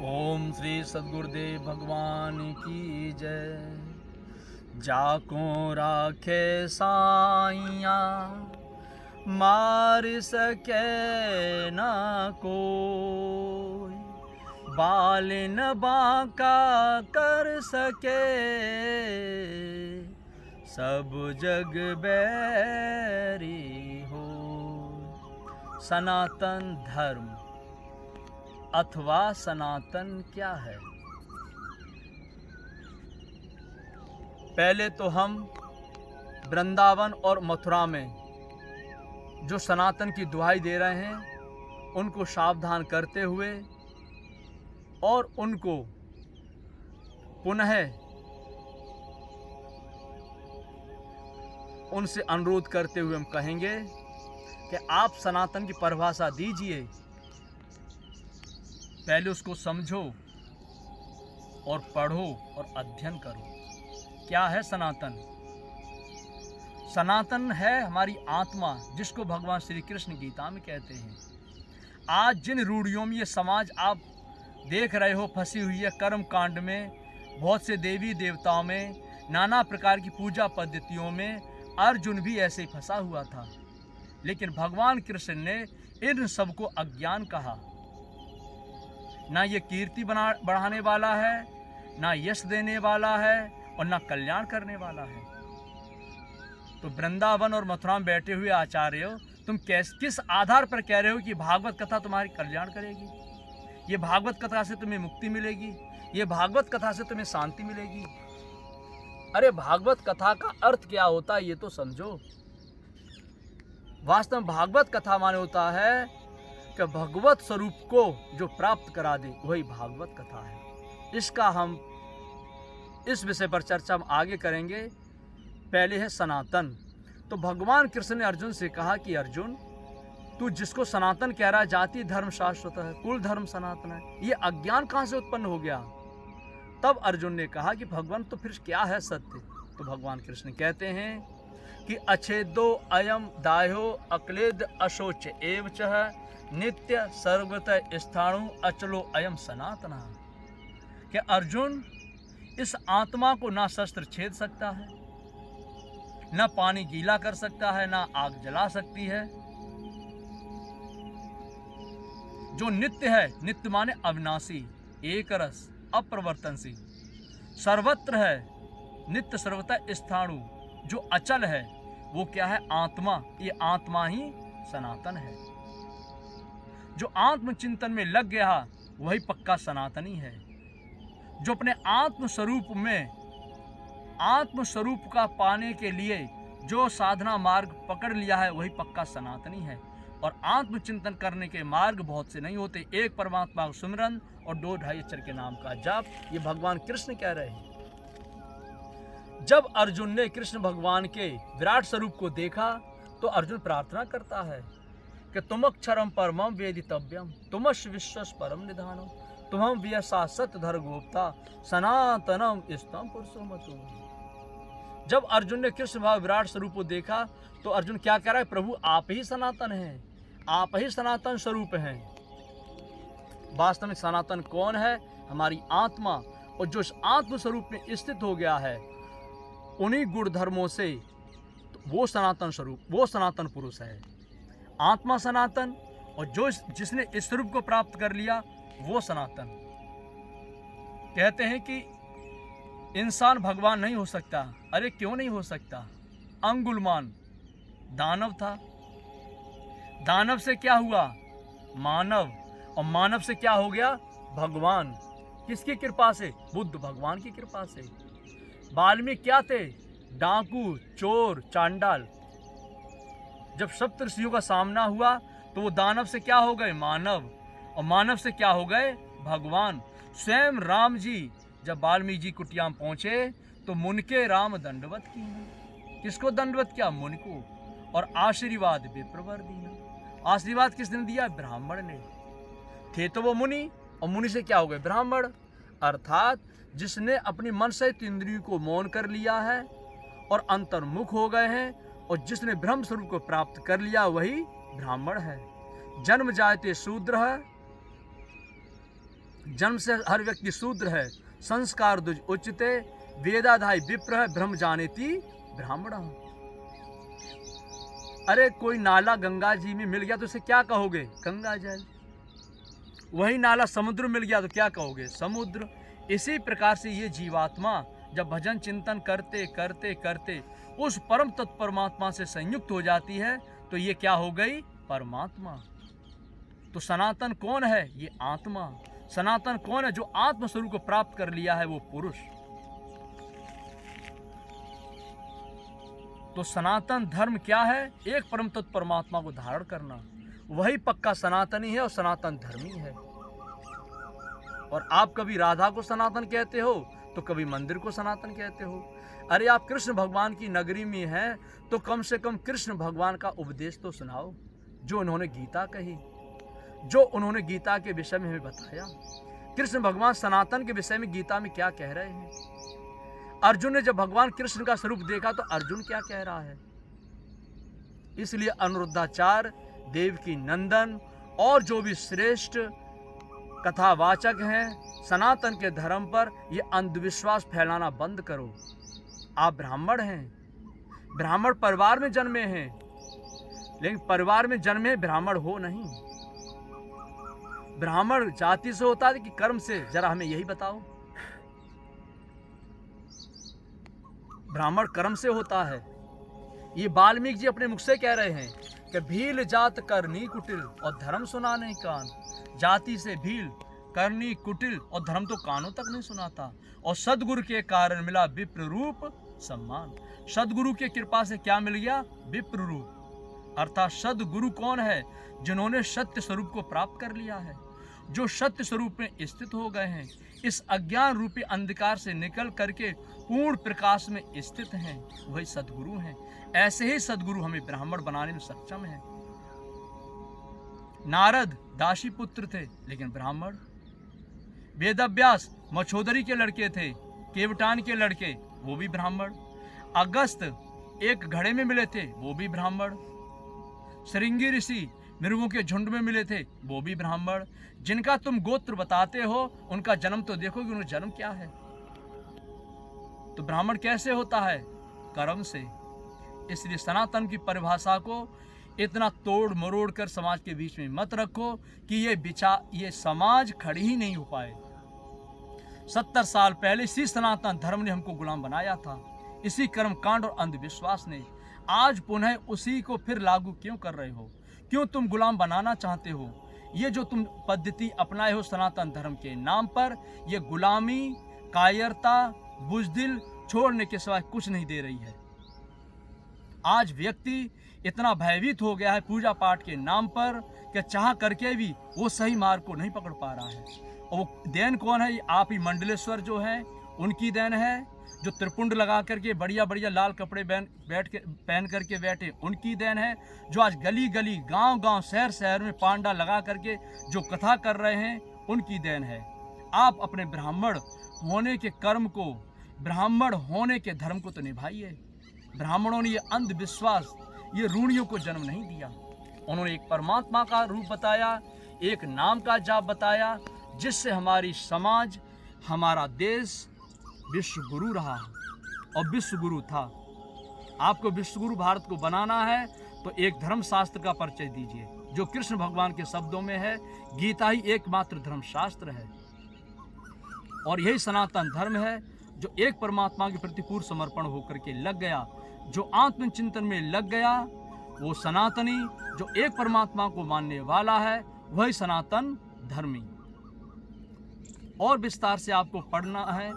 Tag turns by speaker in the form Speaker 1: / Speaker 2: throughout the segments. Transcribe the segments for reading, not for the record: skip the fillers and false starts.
Speaker 1: ओम श्री सद्गुरुदेव भगवान की जय। जाको राखे साइया मार सके ना कोई, बाल न बांका कर सके सब जग बैरी हो। सनातन धर्म अथवा सनातन क्या है? पहले तो हम वृंदावन और मथुरा में जो सनातन की दुहाई दे रहे हैं उनको सावधान करते हुए और उनको पुनः उनसे अनुरोध करते हुए हम कहेंगे कि आप सनातन की परिभाषा दीजिए। पहले उसको समझो और पढ़ो और अध्ययन करो। क्या है सनातन? सनातन है हमारी आत्मा, जिसको भगवान श्री कृष्ण गीता में कहते हैं। आज जिन रूढ़ियों में ये समाज आप देख रहे हो फंसी हुई है, कर्म कांड में, बहुत से देवी देवताओं में, नाना प्रकार की पूजा पद्धतियों में, अर्जुन भी ऐसे ही फंसा हुआ था। लेकिन भगवान कृष्ण ने इन सबको अज्ञान कहा। ना ये कीर्ति बढ़ाने वाला है, ना यश देने वाला है और ना कल्याण करने वाला है। तो वृंदावन और मथुरा में बैठे हुए आचार्य हो, तुम किस आधार पर कह रहे हो कि भागवत कथा तुम्हारी कल्याण करेगी, ये भागवत कथा से तुम्हें मुक्ति मिलेगी, ये भागवत कथा से तुम्हें शांति मिलेगी? अरे भागवत कथा का अर्थ क्या होता है ये तो समझो। वास्तव में भागवत कथा माने होता है कि भगवत स्वरूप को जो प्राप्त करा दे वही भागवत कथा है। इसका हम इस विषय पर चर्चा हम आगे करेंगे। पहले है सनातन। तो भगवान कृष्ण ने अर्जुन से कहा कि अर्जुन, तू जिसको सनातन कह रहा है, जाति धर्म शाश्वत है, कुल धर्म सनातन है, ये अज्ञान कहाँ से उत्पन्न हो गया? तब अर्जुन ने कहा कि भगवान तो फिर क्या है सत्य? तो भगवान कृष्ण कहते हैं कि अच्छेदो अयम दायो अक्लेद अशोच एव च नित्य सर्वत स्थाणु अचलो अयम सनातना। कि अर्जुन, इस आत्मा को ना शस्त्र छेद सकता है, ना पानी गीला कर सकता है, ना आग जला सकती है। जो नित्य है, नित्य माने अविनाशी, एक रस, अप्रवर्तनशील, सर्वत्र है, नित्य सर्वथा स्थाणु, जो अचल है वो क्या है? आत्मा। ये आत्मा ही सनातन है। जो आत्मचिंतन में लग गया वही पक्का सनातनी है। जो अपने आत्मस्वरूप का पाने के लिए जो साधना मार्ग पकड़ लिया है वही पक्का सनातनी है। और आत्मचिंतन करने के मार्ग बहुत से नहीं होते। एक परमात्मा का सुमिरन और 2-2.5 अक्षर के नाम का जाप, ये भगवान कृष्ण कह रहे हैं। जब अर्जुन ने कृष्ण भगवान के विराट स्वरूप को देखा तो अर्जुन प्रार्थना करता है कि तुमक्षरम परमम वेदितव्यम तुमश विश्वस परम निधानम तुमम व्यसा सत्यधर गोप्ता सनातनम स्तम पुरुषोमतु। जब अर्जुन ने कृष्ण भाव विराट स्वरूप को देखा तो अर्जुन क्या कह रहा है? प्रभु आप ही सनातन हैं, आप ही सनातन स्वरूप हैं। वास्तव में सनातन कौन है? हमारी आत्मा। और जो इस आत्म स्वरूप में स्थित हो गया है उन्हीं गुण धर्मों से वो सनातन स्वरूप, वो सनातन पुरुष है। आत्मा सनातन, और जो जिसने इस स्वरूप को प्राप्त कर लिया वो सनातन। कहते हैं कि इंसान भगवान नहीं हो सकता। अरे क्यों नहीं हो सकता? अंगुलमान दानव था, दानव से क्या हुआ? मानव, और मानव से क्या हो गया? भगवान। किसकी कृपा से? बुद्ध भगवान की कृपा से। वाल्मीकि क्या थे? डाकू, चोर, चांडाल। जब सप्तऋषियों का सामना हुआ तो वो दानव से क्या हो गए? मानव। और मानव से क्या हो गए? भगवान। स्वयं राम जी जब वाल्मीकि जी कुटिया में पहुंचे तो मुन के राम दंडवत की। किसको दंडवत किया? मुनि को। और आशीर्वाद विप्रवर दीना। आशीर्वाद किसने दिया? ब्राह्मण ने। थे तो वो मुनि, और मुनि से क्या हो गए? ब्राह्मण। अर्थात जिसने अपनी मन से इंद्रियों को मौन कर लिया है और अंतर्मुख हो गए हैं, और जिसने ब्रह्म स्वरूप को प्राप्त कर लिया वही ब्राह्मण है। जन्म जायते शूद्र है, जन्म से हर व्यक्ति शूद्र है, संस्कार दुज उच्चते, वेदाधाय विप्र है, ब्रह्म जानेती ब्राह्मण। अरे कोई नाला गंगा जी में मिल गया तो उसे क्या कहोगे? गंगा जल। वही नाला समुद्र में मिल गया तो क्या कहोगे? समुद्र। इसी प्रकार से ये जीवात्मा जब भजन चिंतन करते करते करते उस परम तत्व परमात्मा से संयुक्त हो जाती है तो ये क्या हो गई? परमात्मा। तो सनातन कौन है? ये आत्मा। सनातन कौन है? जो आत्म स्वरूप को प्राप्त कर लिया है, वो पुरुष। तो सनातन धर्म क्या है? एक परम तत्व परमात्मा को धारण करना, वही पक्का सनातनी है और सनातन धर्मी है। और आप कभी राधा को सनातन कहते हो तो कभी मंदिर को सनातन कहते हो। अरे आप कृष्ण भगवान की नगरी में हैं तो कम से कम कृष्ण भगवान का उपदेश तो सुनाओ, जो उन्होंने गीता कही, जो उन्होंने गीता के विषय में हमें बताया। कृष्ण भगवान सनातन के विषय में गीता में क्या कह रहे हैं? अर्जुन ने जब भगवान कृष्ण का स्वरूप देखा तो अर्जुन क्या कह रहा है? इसलिए अनुरुद्धाचार्य, देवकी नंदन और जो भी श्रेष्ठ कथावाचक हैं सनातन के धर्म पर, ये अंधविश्वास फैलाना बंद करो। आप ब्राह्मण हैं, ब्राह्मण परिवार में जन्मे हैं, लेकिन परिवार में जन्मे ब्राह्मण हो नहीं। ब्राह्मण जाति से होता है कि कर्म से? जरा हमें यही बताओ। ब्राह्मण कर्म से होता है। ये वाल्मीकि जी अपने मुख से कह रहे हैं कि भील जात करनी कुटिल और धर्म सुनाने कान। जाति से भील, करनी कुटिल और धर्म तो कानों तक नहीं सुनाता। और सदगुरु के कारण मिला विप्र रूप सम्मान। सदगुरु की कृपा से क्या मिल गया? विप्र रूप। अर्थात सदगुरु कौन है? जिन्होंने सत्य स्वरूप को प्राप्त कर लिया है, जो सत्य स्वरूप में स्थित हो गए हैं, इस अज्ञान रूपी अंधकार से निकल करके पूर्ण प्रकाश में स्थित हैं, वही सदगुरु हैं। ऐसे ही सदगुरु हमें ब्राह्मण बनाने में सक्षम है। नारद दासी पुत्र थे लेकिन ब्राह्मण। वेदव्यास मछोदरी के लड़के थे, केवटान के लड़के, वो भी ब्राह्मण। अगस्त एक घड़े में मिले थे, वो भी ब्राह्मण। श्रृंगी ऋषि मृगों के झुंड में मिले थे, वो भी ब्राह्मण। जिनका तुम गोत्र बताते हो उनका जन्म तो देखो कि उनका जन्म क्या है। तो ब्राह्मण कैसे होता है? कर्म से। इसलिए सनातन की परिभाषा को इतना तोड़ मरोड़ कर समाज के बीच में मत रखो कि ये समाज खड़ी ही नहीं हो पाए। 70 साल पहले इसी सनातन धर्म ने हमको गुलाम बनाया था, इसी कर्म कांड और अंधविश्वास ने। आज पुनः उसी को फिर लागू क्यों कर रहे हो? क्यों तुम गुलाम बनाना चाहते हो? ये जो तुम पद्धति अपनाए हो सनातन धर्म के नाम पर, ये गुलामी, कायरता, बुजदिल छोड़ने के सिवाय कुछ नहीं दे रही है। आज व्यक्ति इतना भयभीत हो गया है पूजा पाठ के नाम पर कि चाह करके भी वो सही मार्ग को नहीं पकड़ पा रहा है। और वो देन कौन है? आप ही मंडलेश्वर जो है उनकी देन है, जो त्रिपुंड लगा करके बढ़िया बढ़िया लाल कपड़े पहन करके बैठे, उनकी देन है। जो आज गली गली, गांव गांव, शहर शहर में पांडा लगा करके जो कथा कर रहे हैं, उनकी देन है। आप अपने ब्राह्मण होने के कर्म को, ब्राह्मण होने के धर्म को तो निभाइए। ब्राह्मणों ने ये अंधविश्वास, ये रूढ़ियों को जन्म नहीं दिया। उन्होंने एक परमात्मा का रूप बताया, एक नाम का जाप बताया, जिससे हमारी समाज, हमारा देश विश्व गुरु रहा और विश्व गुरु था। आपको विश्व गुरु भारत को बनाना है तो एक धर्म शास्त्र का परिचय दीजिए, जो कृष्ण भगवान के शब्दों में है। गीता ही एकमात्र धर्म शास्त्र है और यही सनातन धर्म है, जो एक परमात्मा के प्रति पूर्ण समर्पण होकर के लग गया, जो आत्मचिंतन में लग गया, वो सनातनी, जो एक परमात्मा को मानने वाला है, वही सनातन धर्मी। और विस्तार से आपको पढ़ना है,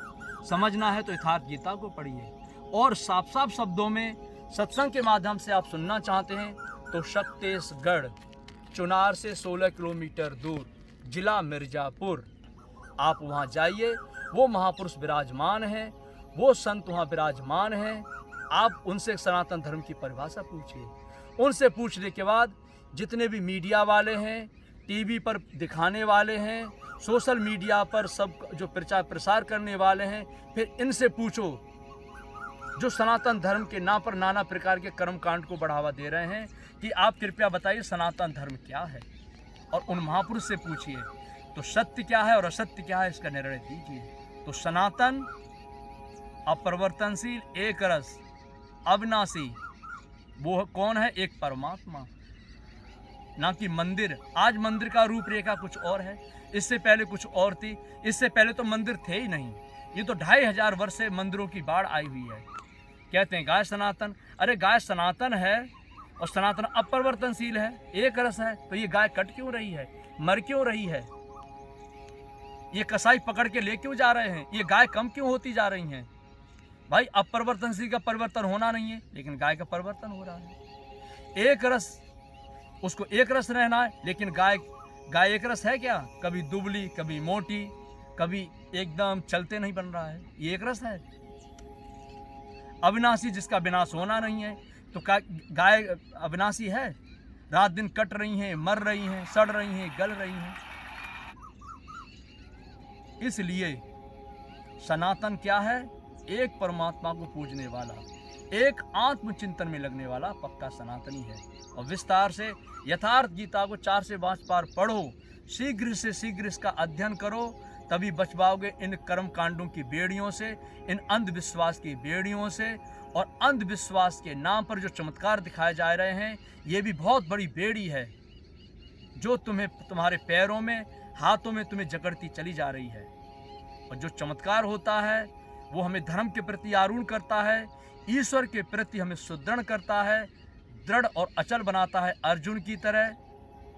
Speaker 1: समझना है तो यथार्थ गीता को पढ़िए। और साफ साफ शब्दों में सत्संग के माध्यम से आप सुनना चाहते हैं तो छत्तीसगढ़ चुनार से 16 किलोमीटर दूर, जिला मिर्जापुर, आप वहाँ जाइए। वो महापुरुष विराजमान हैं, वो संत वहाँ विराजमान हैं। आप उनसे सनातन धर्म की परिभाषा पूछिए। उनसे पूछने के बाद जितने भी मीडिया वाले हैं, टीवी पर दिखाने वाले हैं, सोशल मीडिया पर सब जो प्रचार प्रसार करने वाले हैं, फिर इनसे पूछो जो सनातन धर्म के नाम पर नाना प्रकार के कर्मकांड को बढ़ावा दे रहे हैं, कि आप कृपया बताइए सनातन धर्म क्या है। और उन महापुरुष से पूछिए तो सत्य क्या है और असत्य क्या है इसका निर्णय दीजिए। तो सनातन, अपरिवर्तनशील, एक रस, अविनाशी, वो कौन है? एक परमात्मा, ना कि मंदिर। आज मंदिर का रूपरेखा कुछ और है, इससे पहले कुछ और थी। इससे पहले तो मंदिर थे ही नहीं। ये तो 2500 वर्ष से मंदिरों की बाढ़ आई हुई है। कहते हैं गाय सनातन। अरे गाय सनातन है और सनातन अपरिवर्तनशील है, एक रस है, तो ये गाय कट क्यों रही है, मर क्यों रही है? ये कसाई पकड़ के ले क्यों जा रहे हैं? ये गाय कम क्यों होती जा रही हैं? भाई अपरिवर्तनशील का परिवर्तन होना नहीं है, लेकिन गाय का परिवर्तन हो रहा है। एक रस, उसको एक रस रहना है, लेकिन गाय एक रस है क्या? कभी दुबली, कभी मोटी, कभी एकदम चलते नहीं बन रहा है। ये एक रस है। अविनाशी, जिसका विनाश होना नहीं है, तो गाय अविनाशी है? रात दिन कट रही हैं, मर रही हैं, सड़ रही हैं, गल रही हैं। इसलिए सनातन क्या है? एक परमात्मा को पूजने वाला, एक आत्मचिंतन में लगने वाला पक्का सनातनी है। और विस्तार से यथार्थ गीता को 4 से 5 बार पढ़ो, शीघ्र से शीघ्र इसका अध्ययन करो, तभी बच पाओगे इन कर्म कांडों की बेड़ियों से, इन अंधविश्वास की बेड़ियों से। और अंधविश्वास के नाम पर जो चमत्कार दिखाए जा रहे हैं, ये भी बहुत बड़ी बेड़ी है, जो तुम्हारे पैरों में, हाथों में तुम्हें जकड़ती चली जा रही है। और जो चमत्कार होता है वो हमें धर्म के प्रति आरूढ़ करता है, ईश्वर के प्रति हमें सुदृढ़ करता है, दृढ़ और अचल बनाता है। अर्जुन की तरह,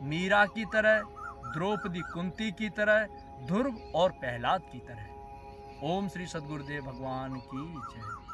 Speaker 1: मीरा की तरह, द्रौपदी कुंती की तरह, ध्रुव और प्रहलाद की तरह। ओम श्री सद्गुरुदेव भगवान की जय।